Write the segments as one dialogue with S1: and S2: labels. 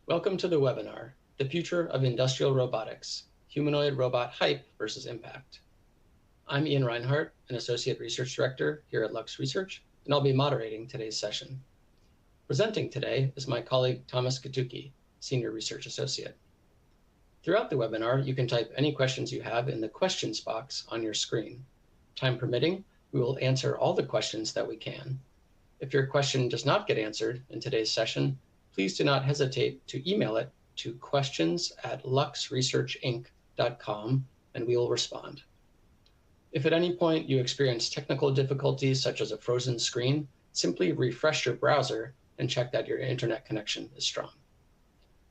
S1: Welcome to the webinar, The Future of Industrial Robotics, Humanoid Robot Hype versus Impact. I'm Ian Reinhardt, an Associate Research Director here at Lux Research, and I'll be moderating today's session. Presenting today is my colleague Thomas Katuki, Senior Research Associate. Throughout the webinar, you can type any questions you have in the questions box on your screen. Time permitting, we will answer all the questions that we can. If your question does not get answered in today's session, please do not hesitate to email it to questions@luxresearchinc.com and we will respond. If at any point you experience technical difficulties such as a frozen screen, simply refresh your browser and check that your internet connection is strong.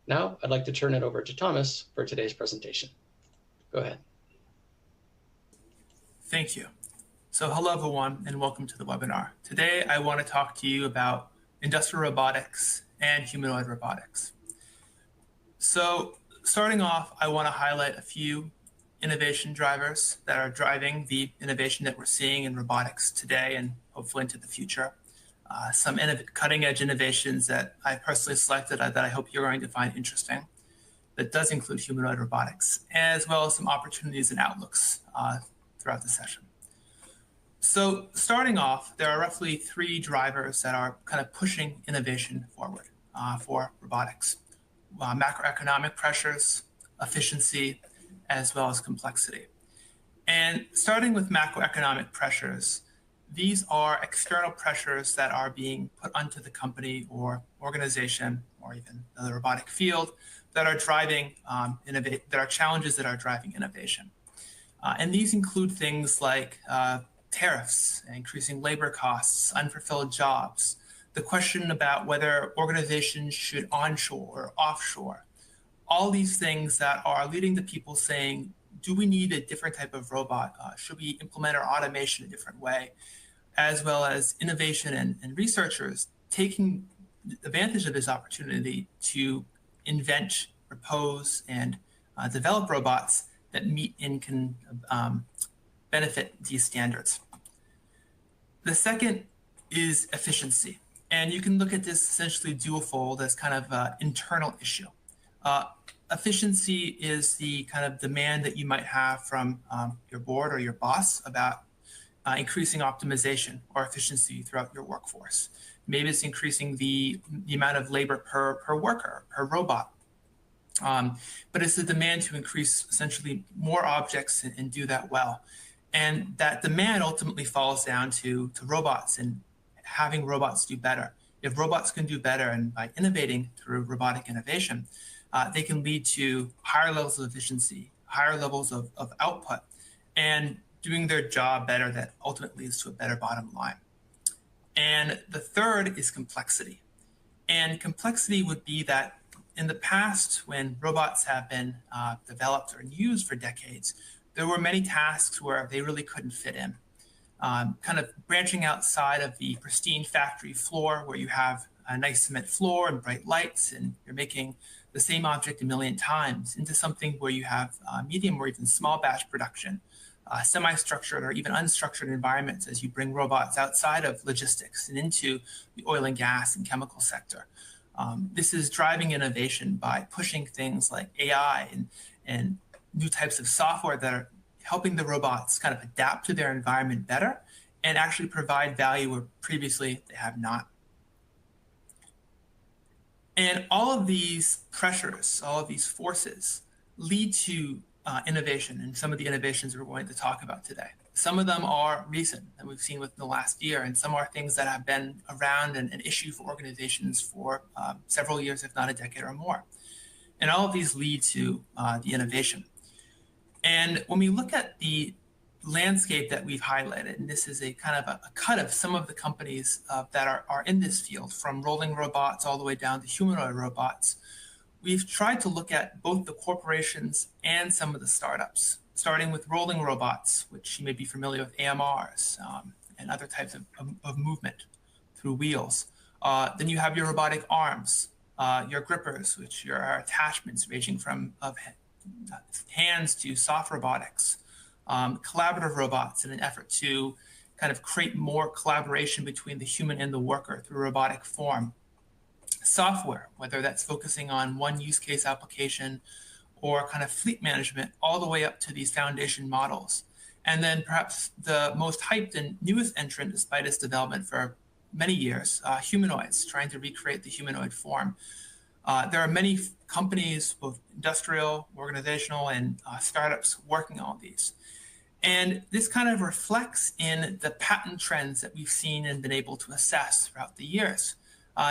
S1: Now, I'd like to turn it over to Thomas for today's presentation. Go ahead.
S2: Thank you. So hello, everyone, and welcome to the webinar. Today, I want to talk to you about industrial robotics and humanoid robotics. So starting off, I want to highlight a few innovation drivers that are driving the innovation that we're seeing in robotics today and hopefully into the future. Some cutting-edge innovations that I personally selected that I hope you're going to find interesting. That does include humanoid robotics, as well as some opportunities and outlooks throughout the session. So starting off, there are roughly three drivers that are kind of pushing innovation forward for robotics. Macroeconomic pressures, efficiency, as well as complexity. And starting with macroeconomic pressures, these are external pressures that are being put onto the company or organization or even the robotic field that are driving that are challenges that are driving innovation. And these include things like tariffs, increasing labor costs, unfulfilled jobs, the question about whether organizations should onshore or offshore, all these things that are leading to people saying, do we need a different type of robot? Should we implement our automation a different way? As well as innovation and researchers taking advantage of this opportunity to invent, propose, and develop robots that meet and can benefit these standards. The second is efficiency. And you can look at this essentially dual-fold as kind of an internal issue. Efficiency is the kind of demand that you might have from your board or your boss about increasing optimization or efficiency throughout your workforce. Maybe it's increasing the amount of labor per worker, per robot. But it's the demand to increase essentially more objects and do that well. And that demand ultimately falls down to robots and having robots do better. If robots can do better, and by innovating through robotic innovation, they can lead to higher levels of efficiency, higher levels of output, and doing their job better that ultimately leads to a better bottom line. And the third is complexity. And complexity would be that in the past, when robots have been developed or used for decades, there were many tasks where they really couldn't fit in. Kind of branching outside of the pristine factory floor where you have a nice cement floor and bright lights and you're making the same object a million times into something where you have medium or even small batch production, semi-structured or even unstructured environments as you bring robots outside of logistics and into the oil and gas and chemical sector. This is driving innovation by pushing things like AI and new types of software that are helping the robots kind of adapt to their environment better and actually provide value where previously they have not. And all of these pressures, all of these forces lead to innovation and some of the innovations we're going to talk about today. Some of them are recent that we've seen within the last year, and some are things that have been around and an issue for organizations for several years, if not a decade or more. And all of these lead to the innovation. And when we look at the landscape that we've highlighted, and this is a kind of a cut of some of the companies that are in this field, from rolling robots all the way down to humanoid robots, we've tried to look at both the corporations and some of the startups, starting with rolling robots, which you may be familiar with AMRs and other types of movement through wheels. Then you have your robotic arms, your grippers, which are attachments ranging from hands to soft robotics, collaborative robots in an effort to kind of create more collaboration between the human and the worker through robotic form. software, whether that's focusing on one use case application or kind of fleet management, all the way up to these foundation models. And then perhaps the most hyped and newest entrant, despite its development for many years, humanoids, trying to recreate the humanoid form. There are many companies, both industrial, organizational, and startups working on these. And this kind of reflects in the patent trends that we've seen and been able to assess throughout the years.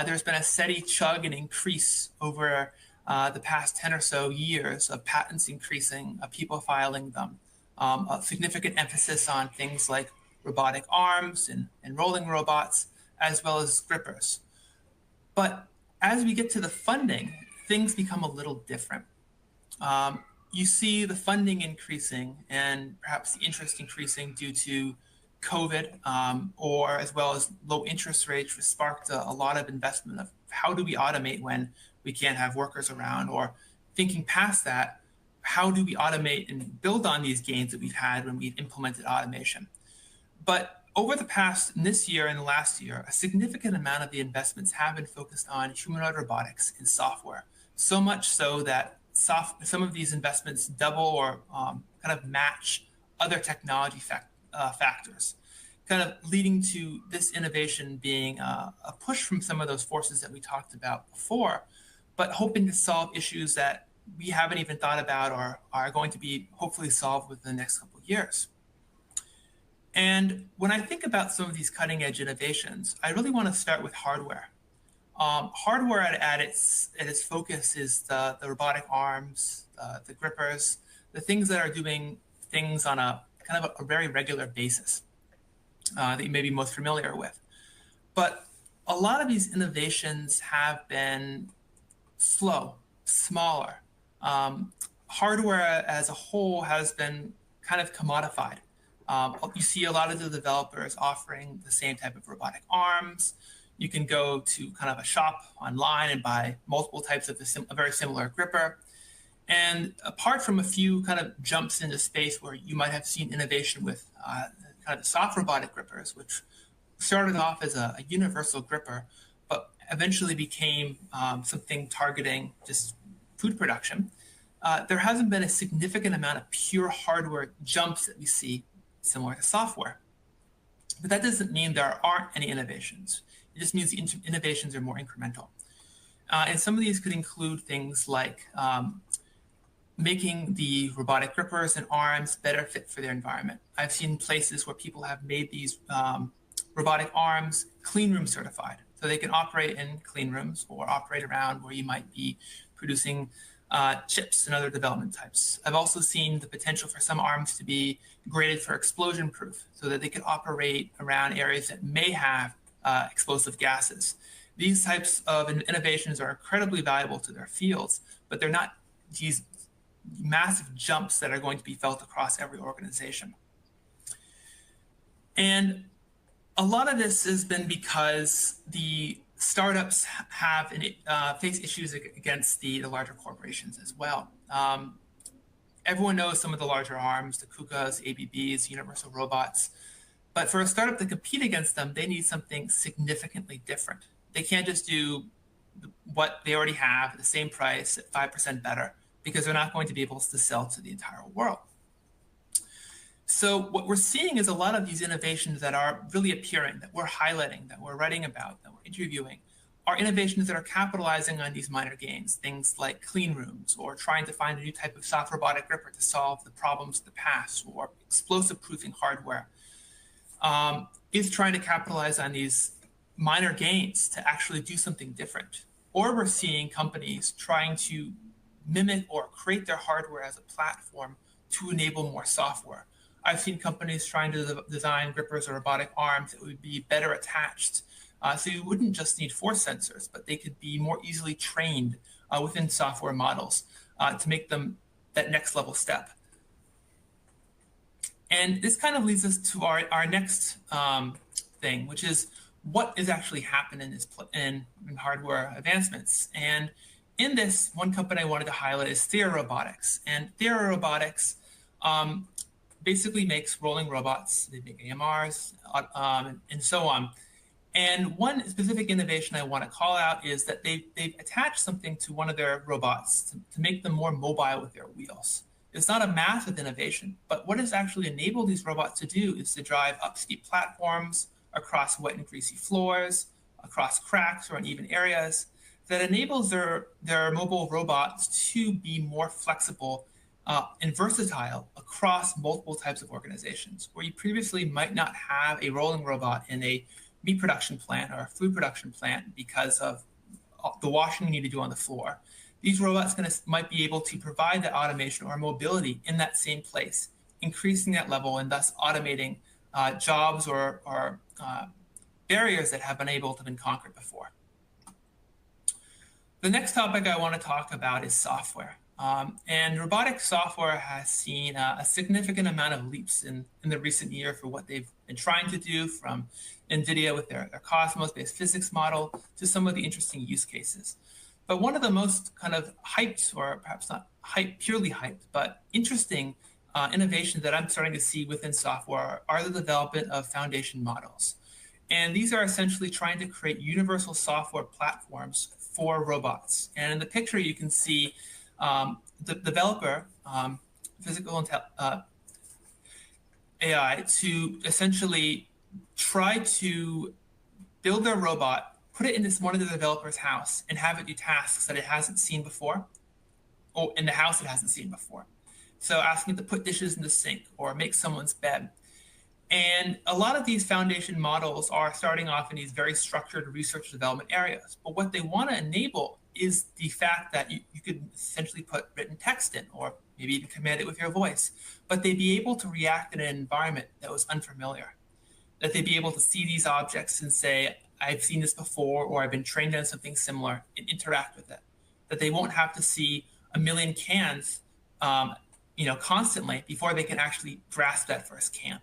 S2: There's been a steady chug and increase over the past 10 or so years of patents increasing, of people filing them, a significant emphasis on things like robotic arms and rolling robots, as well as grippers. But as we get to the funding, things become a little different. You see the funding increasing and perhaps the interest increasing due to COVID, or as well as low interest rates, which sparked a lot of investment of how do we automate when we can't have workers around, or thinking past that, how do we automate and build on these gains that we've had when we've implemented automation. But over the past, this year and last year, a significant amount of the investments have been focused on humanoid robotics and software, so much so that some of these investments double or kind of match other technology factors, kind of leading to this innovation being a push from some of those forces that we talked about before, but hoping to solve issues that we haven't even thought about or are going to be hopefully solved within the next couple of years. And when I think about some of these cutting edge innovations, I really want to start with hardware. Hardware at its focus is the robotic arms, the grippers, the things that are doing things on a kind of a very regular basis that you may be most familiar with. But a lot of these innovations have been slow, smaller. Hardware as a whole has been kind of commodified. You see a lot of the developers offering the same type of robotic arms. You can go to kind of a shop online and buy multiple types of a very similar gripper. And apart from a few kind of jumps into space where you might have seen innovation with kind of soft robotic grippers, which started off as a universal gripper, but eventually became something targeting just food production, there hasn't been a significant amount of pure hardware jumps that we see similar to software. But that doesn't mean there aren't any innovations. It just means the innovations are more incremental. And some of these could include things like making the robotic grippers and arms better fit for their environment. I've seen places where people have made these robotic arms clean room certified, so they can operate in clean rooms or operate around where you might be producing chips and other development types. I've also seen the potential for some arms to be graded for explosion proof so that they could operate around areas that may have explosive gases. These types of innovations are incredibly valuable to their fields, but they're not these massive jumps that are going to be felt across every organization. And a lot of this has been because the startups have face issues against the larger corporations as well. Everyone knows some of the larger arms, the KUKAs, ABBs, Universal Robots. But for a startup to compete against them, they need something significantly different. They can't just do what they already have at the same price at 5% better, because they're not going to be able to sell to the entire world. So what we're seeing is a lot of these innovations that are really appearing, that we're highlighting, that we're writing about, that we're interviewing, are innovations that are capitalizing on these minor gains, things like clean rooms, or trying to find a new type of soft robotic gripper to solve the problems of the past, or explosive proofing hardware. Is trying to capitalize on these minor gains to actually do something different. Or we're seeing companies trying to mimic or create their hardware as a platform to enable more software. I've seen companies trying to design grippers or robotic arms that would be better attached. So you wouldn't just need force sensors, but they could be more easily trained within software models to make them that next level step. And this kind of leads us to our next thing, which is what is actually happening in hardware advancements. And in this, one company I wanted to highlight is Theora Robotics. And Theora Robotics basically makes rolling robots. They make AMRs and so on. And one specific innovation I want to call out is that they've attached something to one of their robots to make them more mobile with their wheels. It's not a massive innovation, but what it's actually enabled these robots to do is to drive up steep platforms, across wet and greasy floors, across cracks or uneven areas, that enables their mobile robots to be more flexible and versatile across multiple types of organizations, where you previously might not have a rolling robot in a meat production plant or a food production plant because of the washing you need to do on the floor. These robots might be able to provide that automation or mobility in that same place, increasing that level and thus automating jobs or barriers that have been able to have been conquered before. The next topic I want to talk about is software. And robotic software has seen a significant amount of leaps in the recent year for what they've been trying to do, from NVIDIA with their Cosmos-based physics model to some of the interesting use cases. But one of the most kind of hyped, or perhaps not purely hyped, but interesting innovations that I'm starting to see within software are the development of foundation models. And these are essentially trying to create universal software platforms for robots. And in the picture, you can see the developer, physical AI, to essentially try to build their robot, put it in one of the developer's house, and have it do tasks that it hasn't seen before, or in the house it hasn't seen before. So asking it to put dishes in the sink or make someone's bed. And a lot of these foundation models are starting off in these very structured research development areas. But what they want to enable is the fact that you could essentially put written text in, or maybe even command it with your voice, but they'd be able to react in an environment that was unfamiliar, that they'd be able to see these objects and say, I've seen this before, or I've been trained on something similar, and interact with it, that they won't have to see a million cans constantly before they can actually grasp that first can.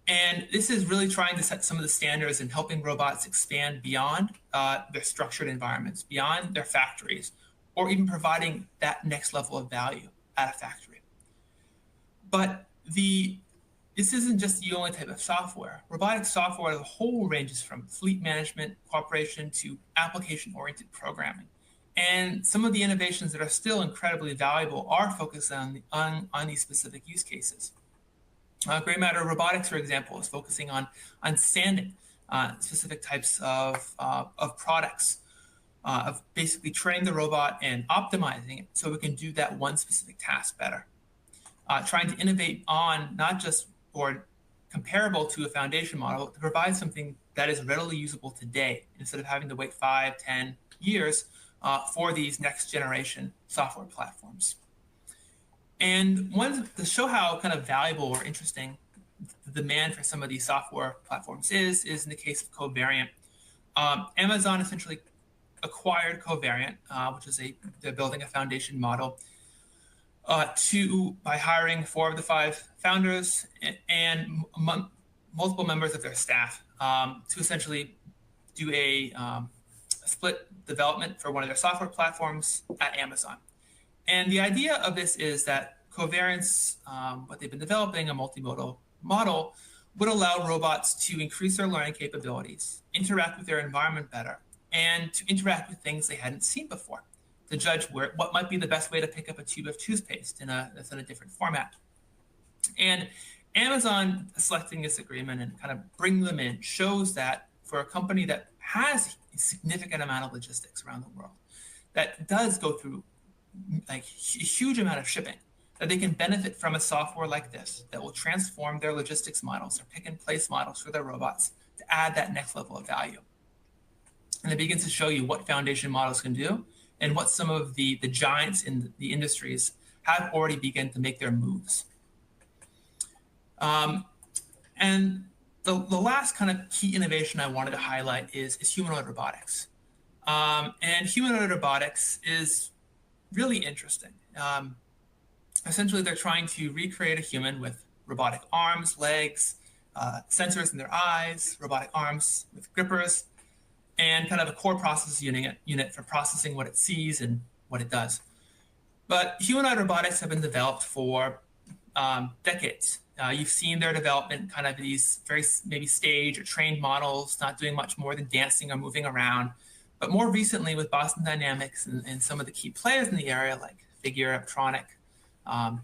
S2: And this is really trying to set some of the standards and helping robots expand beyond their structured environments, beyond their factories, or even providing that next level of value at a factory. But this isn't just the only type of software. Robotic software as a whole ranges from fleet management, cooperation, to application-oriented programming. And some of the innovations that are still incredibly valuable are focused on these specific use cases. Gray matter robotics, for example, is focusing on sanding specific types of products, of basically training the robot and optimizing it so it can do that one specific task better. Trying to innovate on not just or comparable to a foundation model to provide something that is readily usable today instead of having to wait 5, 10 years for these next generation software platforms. And to show how kind of valuable or interesting the demand for some of these software platforms is in the case of Covariant. Amazon essentially acquired Covariant, which is they're building a foundation model, by hiring 4 of the 5 founders and multiple members of their staff to essentially do a split development for one of their software platforms at Amazon. And the idea of this is that Covariance, what they've been developing, a multimodal model, would allow robots to increase their learning capabilities, interact with their environment better, and to interact with things they hadn't seen before, to judge what might be the best way to pick up a tube of toothpaste that's in a different format. And Amazon selecting this agreement and kind of bringing them in shows that for a company that has a significant amount of logistics around the world, that does go through like a huge amount of shipping, that they can benefit from a software like this that will transform their logistics models or pick and place models for their robots to add that next level of value. And it begins to show you what foundation models can do and what some of the giants in the industries have already begun to make their moves. And the last kind of key innovation I wanted to highlight is humanoid robotics. And humanoid robotics is really interesting. Essentially, they're trying to recreate a human with robotic arms, legs, sensors in their eyes, robotic arms with grippers, and kind of a core processing unit for processing what it sees and what it does. But humanoid robotics have been developed for decades. You've seen their development, kind of these very maybe stage or trained models, not doing much more than dancing or moving around. But more recently, with Boston Dynamics and some of the key players in the area, like Figure, Aptronic, um,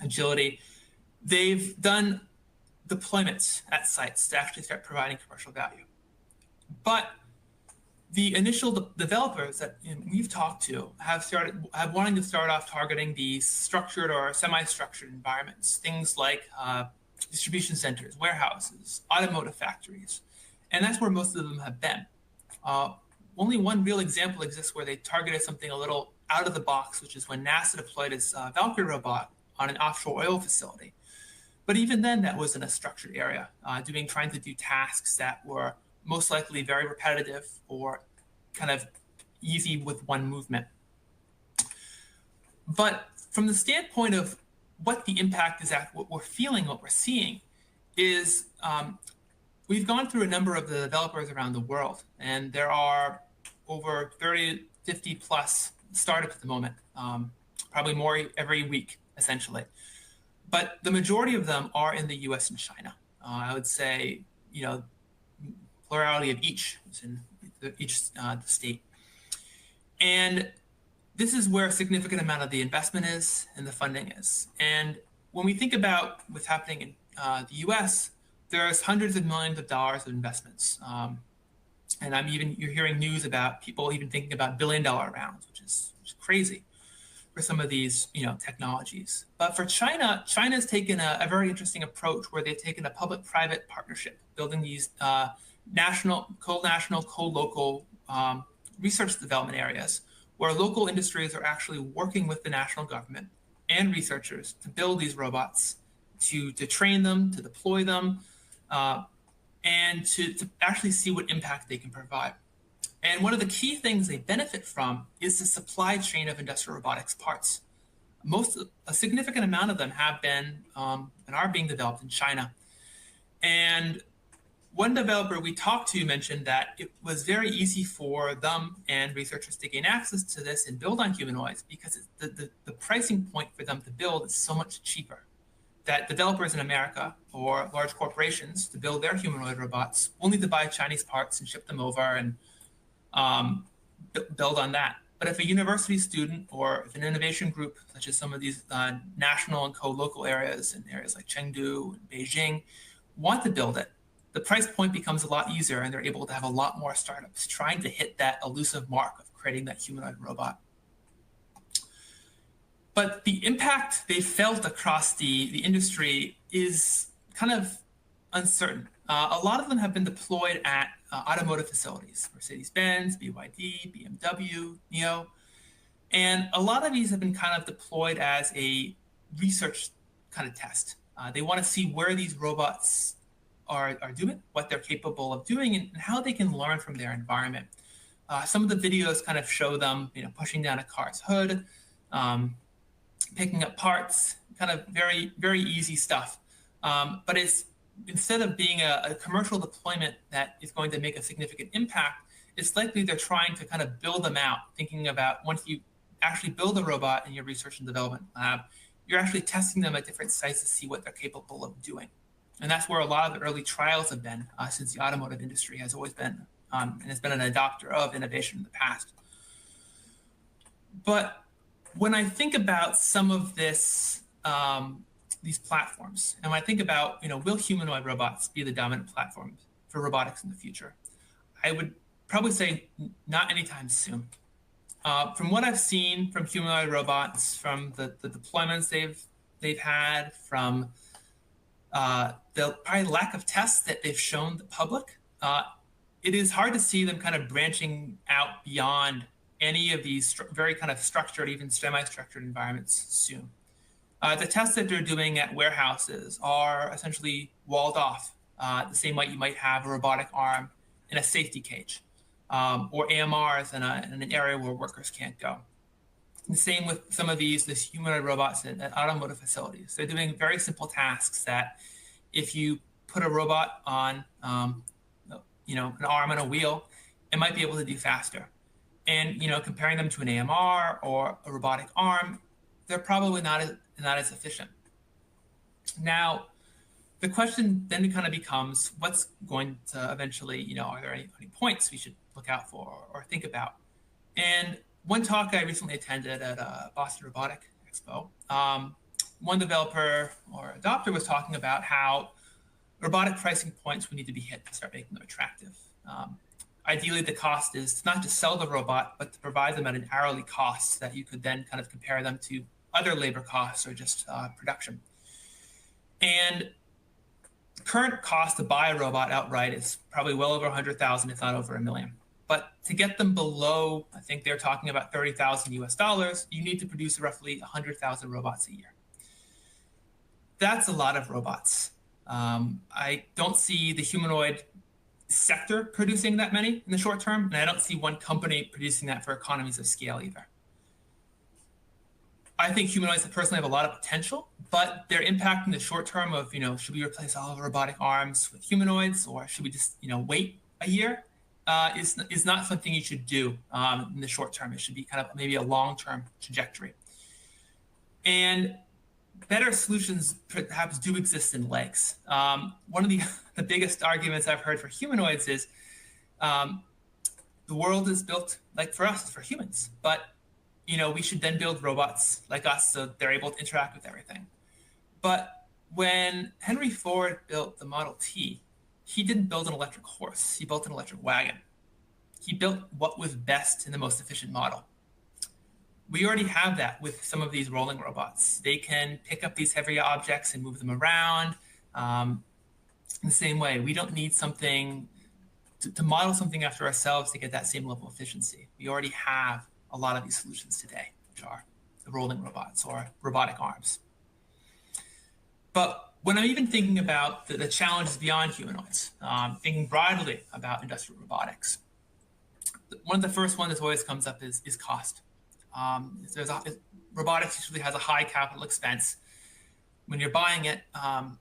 S2: Agility, they've done deployments at sites to actually start providing commercial value. But the initial developers that we've talked to have wanting to start off targeting these structured or semi-structured environments, things like distribution centers, warehouses, automotive factories, and that's where most of them have been. Only one real example exists where they targeted something a little out of the box, which is when NASA deployed its Valkyrie robot on an offshore oil facility. But even then, that was in a structured area, trying to do tasks that were most likely very repetitive or kind of easy with one movement. But from the standpoint of what the impact is at, what we're feeling, what we're seeing, is we've gone through a number of the developers around the world, and there are over 30, 50 plus startups at the moment, probably more every week, essentially. But the majority of them are in the US and China. I would say, plurality of each is in each state. And this is where a significant amount of the investment is and the funding is. And when we think about what's happening in the US, there's hundreds of millions of dollars of investments. And you're hearing news about people even thinking about billion-dollar rounds, which is crazy for some of these, technologies. But for China's taken a very interesting approach where they've taken a public-private partnership, building these national, co-local research development areas where local industries are actually working with the national government and researchers to build these robots, to train them, to deploy them, and to actually see what impact they can provide. And one of the key things they benefit from is the supply chain of industrial robotics parts. A significant amount of them have been and are being developed in China. And one developer we talked to mentioned that it was very easy for them and researchers to gain access to this and build on humanoids because the pricing point for them to build is so much cheaper that developers in America or large corporations to build their humanoid robots will need to buy Chinese parts and ship them over and build on that. But if a university student or if an innovation group, such as some of these national and co-local areas in areas like Chengdu and Beijing, want to build it, the price point becomes a lot easier and they're able to have a lot more startups trying to hit that elusive mark of creating that humanoid robot. But the impact they felt across the industry is kind of uncertain. A lot of them have been deployed at automotive facilities, Mercedes-Benz, BYD, BMW, NIO. And a lot of these have been kind of deployed as a research kind of test. They want to see where these robots are doing, what they're capable of doing, and how they can learn from their environment. Some of the videos kind of show them, pushing down a car's hood, picking up parts, kind of very, very easy stuff. But it's instead of being a commercial deployment that is going to make a significant impact, it's likely they're trying to kind of build them out, thinking about once you actually build a robot in your research and development lab, you're actually testing them at different sites to see what they're capable of doing. And that's where a lot of the early trials have been since the automotive industry has always been and has been an adopter of innovation in the past. But when I think about some of this, these platforms, and when I think about, will humanoid robots be the dominant platform for robotics in the future? I would probably say not anytime soon. From what I've seen from humanoid robots, from the deployments they've had, from the probably lack of tests that they've shown the public, it is hard to see them kind of branching out beyond any of these very kind of structured, even semi-structured environments soon. The tests that they're doing at warehouses are essentially walled off, the same way you might have a robotic arm in a safety cage, or AMRs in an area where workers can't go. And the same with some of these humanoid robots at automotive facilities. They're doing very simple tasks that if you put a robot on, an arm and a wheel, it might be able to do faster. And comparing them to an AMR or a robotic arm, they're probably not as efficient. Now, the question then kind of becomes, what's going to eventually, are there any points we should look out for or think about? And one talk I recently attended at Boston Robotic Expo, one developer or adopter was talking about how robotic pricing points would need to be hit to start making them attractive. Ideally, the cost is not to sell the robot, but to provide them at an hourly cost that you could then kind of compare them to other labor costs or just production. And current cost to buy a robot outright is probably well over 100,000, if not over $1 million. But to get them below, I think they're talking about 30,000 US dollars, you need to produce roughly 100,000 robots a year. That's a lot of robots. I don't see the humanoid sector producing that many in the short term, and I don't see one company producing that for economies of scale either. I think humanoids personally have a lot of potential, but their impact in the short term of, should we replace all of the robotic arms with humanoids, or should we just, wait a year, is not something you should do in the short term. It should be kind of maybe a long-term trajectory. And better solutions perhaps do exist in legs. One of the biggest arguments I've heard for humanoids is the world is built like for us, for humans, but we should then build robots like us so they're able to interact with everything. But when Henry Ford built the Model T, he didn't build an electric horse, he built an electric wagon. He built what was best in the most efficient model. We already have that with some of these rolling robots. They can pick up these heavy objects and move them around. In the same way, we don't need something to model something after ourselves to get that same level of efficiency. We already have a lot of these solutions today, which are the rolling robots or robotic arms. But when I'm even thinking about the challenges beyond humanoids, thinking broadly about industrial robotics, one of the first ones that always comes up is cost. Robotics usually has a high capital expense when you're buying it,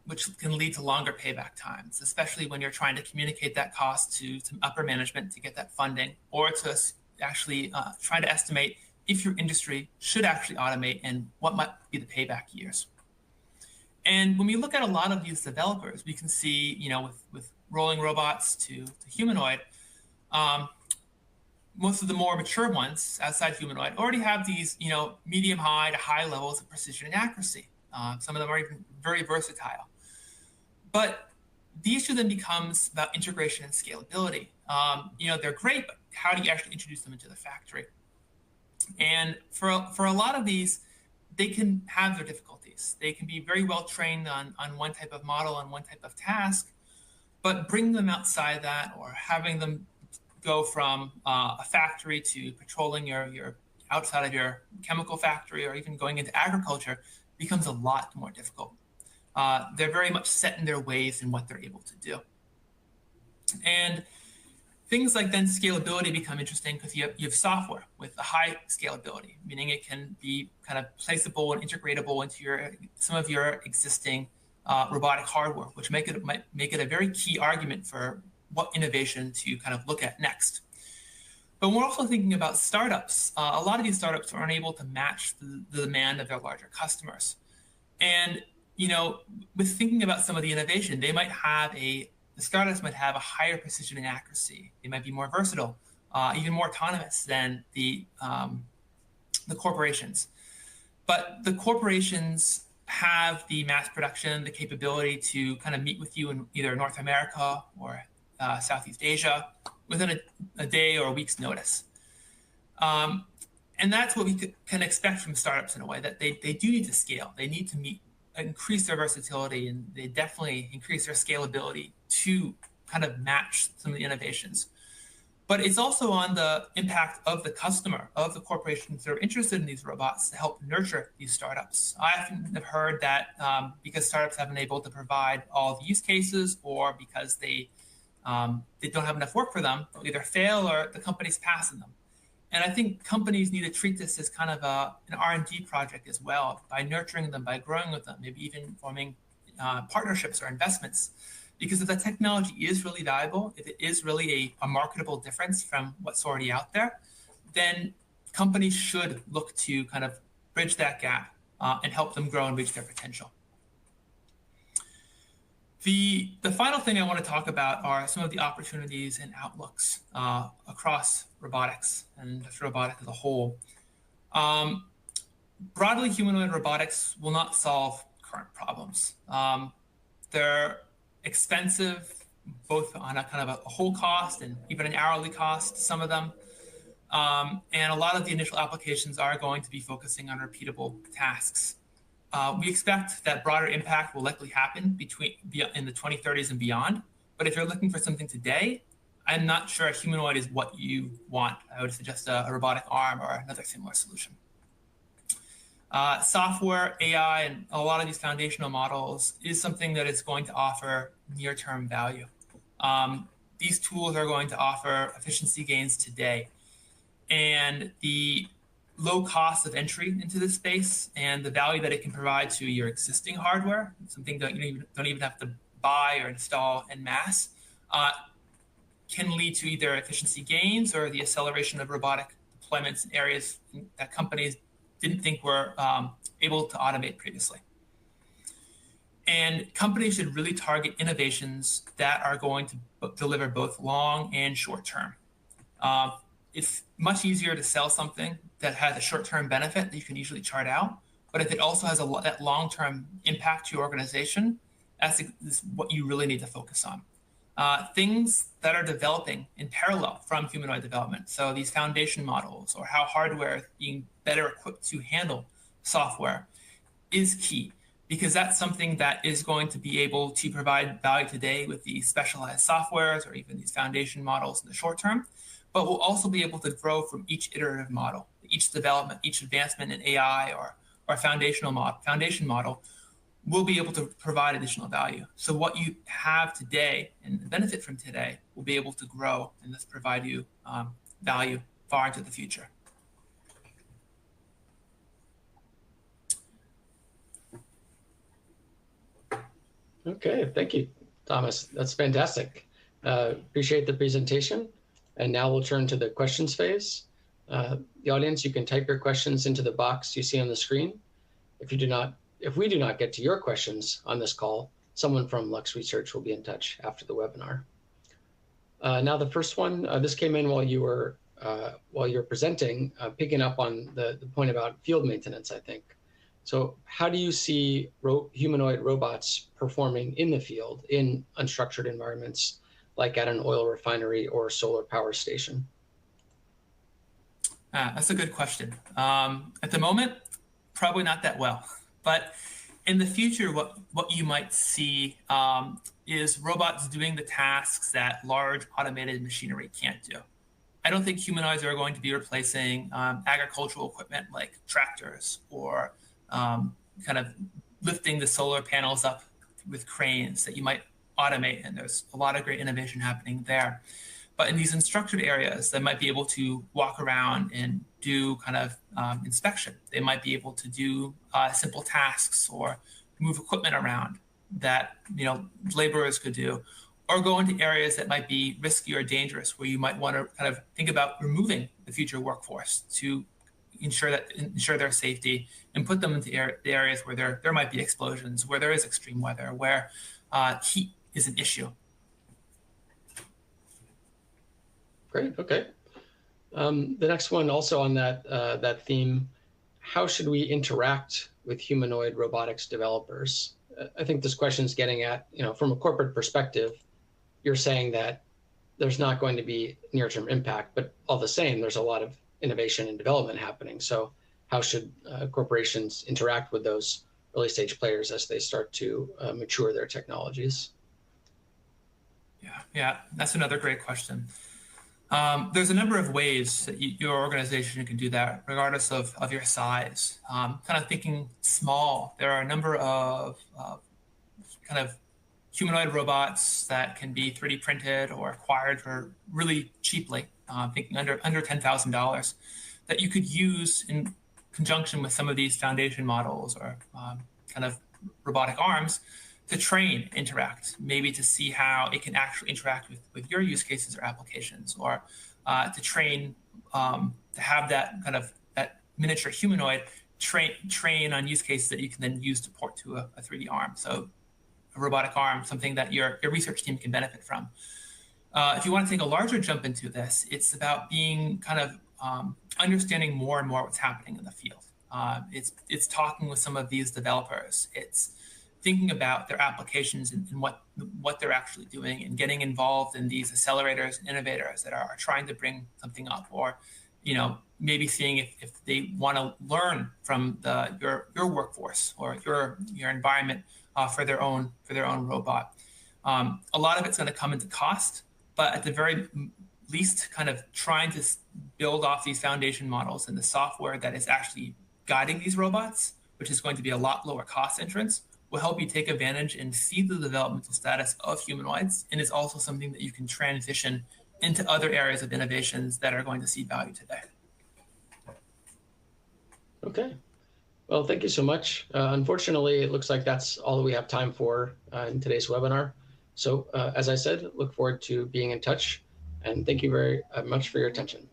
S2: which can lead to longer payback times, especially when you're trying to communicate that cost to upper management to get that funding, or to actually try to estimate if your industry should actually automate and what might be the payback years. And when we look at a lot of these developers, we can see, with rolling robots to humanoid, most of the more mature ones outside humanoid already have these, medium high to high levels of precision and accuracy. Some of them are even very versatile. But the issue then becomes about integration and scalability. They're great, but how do you actually introduce them into the factory? And for a lot of these, they can have their difficulties. They can be very well trained on one type of model, on one type of task, but bringing them outside that, or having them go from a factory to patrolling your outside of your chemical factory, or even going into agriculture, becomes a lot more difficult. They're very much set in their ways in what they're able to do. And things like then scalability become interesting because you have software with a high scalability, meaning it can be kind of placeable and integratable into some of your existing robotic hardware, which might make it a very key argument for what innovation to kind of look at next. But we're also thinking about startups. A lot of these startups are unable to match the demand of their larger customers. And, with thinking about some of the innovation, the startups might have a higher precision and accuracy. They might be more versatile, even more autonomous than the corporations. But the corporations have the mass production, the capability to kind of meet with you in either North America or Southeast Asia within a day or a week's notice. And that's what we can expect from startups in a way, that they do need to scale. They need to increase their versatility, and they definitely increase their scalability to kind of match some of the innovations. But it's also on the impact of the customer, of the corporations that are interested in these robots, to help nurture these startups. I often have heard that because startups haven't been able to provide all the use cases, or because they don't have enough work for them, they'll either fail or the company's passing them. And I think companies need to treat this as kind of an R&D project as well, by nurturing them, by growing with them, maybe even forming partnerships or investments. Because if the technology is really valuable, if it is really a marketable difference from what's already out there, then companies should look to kind of bridge that gap and help them grow and reach their potential. The final thing I want to talk about are some of the opportunities and outlooks across robotics and industrial robotics as a whole. Broadly, humanoid robotics will not solve current problems. They're expensive, both on a kind of a whole cost and even an hourly cost, some of them. And a lot of the initial applications are going to be focusing on repeatable tasks. We expect that broader impact will likely happen in the 2030s and beyond. But if you're looking for something today, I'm not sure a humanoid is what you want. I would suggest a robotic arm or another similar solution. Software, AI, and a lot of these foundational models is something that is going to offer near-term value. These tools are going to offer efficiency gains today. And the low cost of entry into this space and the value that it can provide to your existing hardware, something that you don't even have to buy or install en masse, can lead to either efficiency gains or the acceleration of robotic deployments in areas that companies didn't think were able to automate previously. And companies should really target innovations that are going to deliver both long and short term. It's much easier to sell something that has a short-term benefit that you can usually chart out. But if it also has that long-term impact to your organization, that's what you really need to focus on. Things that are developing in parallel from humanoid development, so these foundation models or how hardware is being better equipped to handle software, is key, because that's something that is going to be able to provide value today with these specialized softwares or even these foundation models in the short term, but will also be able to grow from each iterative model, each development, each advancement in AI or foundation model will be able to provide additional value. So what you have today and benefit from today will be able to grow and thus provide you value far into the future.
S1: Okay, thank you, Thomas. That's fantastic. Appreciate the presentation. And now we'll turn to the questions phase. The audience, you can type your questions into the box you see on the screen. If we do not get to your questions on this call, someone from Lux Research will be in touch after the webinar. Now the first one, this came in while you were presenting, picking up on the point about field maintenance, I think. So how do you see humanoid robots performing in the field in unstructured environments, like at an oil refinery or solar power station?
S2: That's a good question. At the moment, probably not that well. But in the future, what you might see is robots doing the tasks that large automated machinery can't do. I don't think humanoids are going to be replacing agricultural equipment like tractors or kind of lifting the solar panels up with cranes that you might automate. And there's a lot of great innovation happening there. But in these unstructured areas, they might be able to walk around and do kind of inspection. They might be able to do simple tasks or move equipment around that laborers could do, or go into areas that might be risky or dangerous, where you might want to kind of think about removing the future workforce to ensure their safety and put them into the areas where there might be explosions, where there is extreme weather, where heat is an issue.
S1: Great. Okay. The next one, also on that theme, how should we interact with humanoid robotics developers? I think this question is getting at, from a corporate perspective, you're saying that there's not going to be near-term impact, but all the same, there's a lot of innovation and development happening. So how should corporations interact with those early-stage players as they start to mature their technologies?
S2: Yeah, that's another great question. There's a number of ways that your organization can do that, regardless of your size. Kind of thinking small, there are a number of kind of humanoid robots that can be 3D printed or acquired for really cheaply, thinking under $10,000, that you could use in conjunction with some of these foundation models or kind of robotic arms to train, interact, maybe to see how it can actually interact with your use cases or applications, or to train, to have that kind of that miniature humanoid train on use cases that you can then use to port to a 3D arm. So robotic arm, something that your research team can benefit from. If you want to take a larger jump into this, it's about being kind of understanding more and more what's happening in the field. It's talking with some of these developers. It's thinking about their applications and what they're actually doing, and getting involved in these accelerators and innovators that are trying to bring something up, or maybe seeing if they want to learn from your workforce or your environment for their own robot. A lot of it's going to come into cost, but at the very least, kind of trying to build off these foundation models and the software that is actually guiding these robots, which is going to be a lot lower cost entrance, will help you take advantage and see the developmental status of humanoids, and is also something that you can transition into other areas of innovations that are going to see value today.
S1: Okay. Well, thank you so much. Unfortunately, it looks like that's all that we have time for in today's webinar. So as I said, look forward to being in touch, and thank you very much for your attention.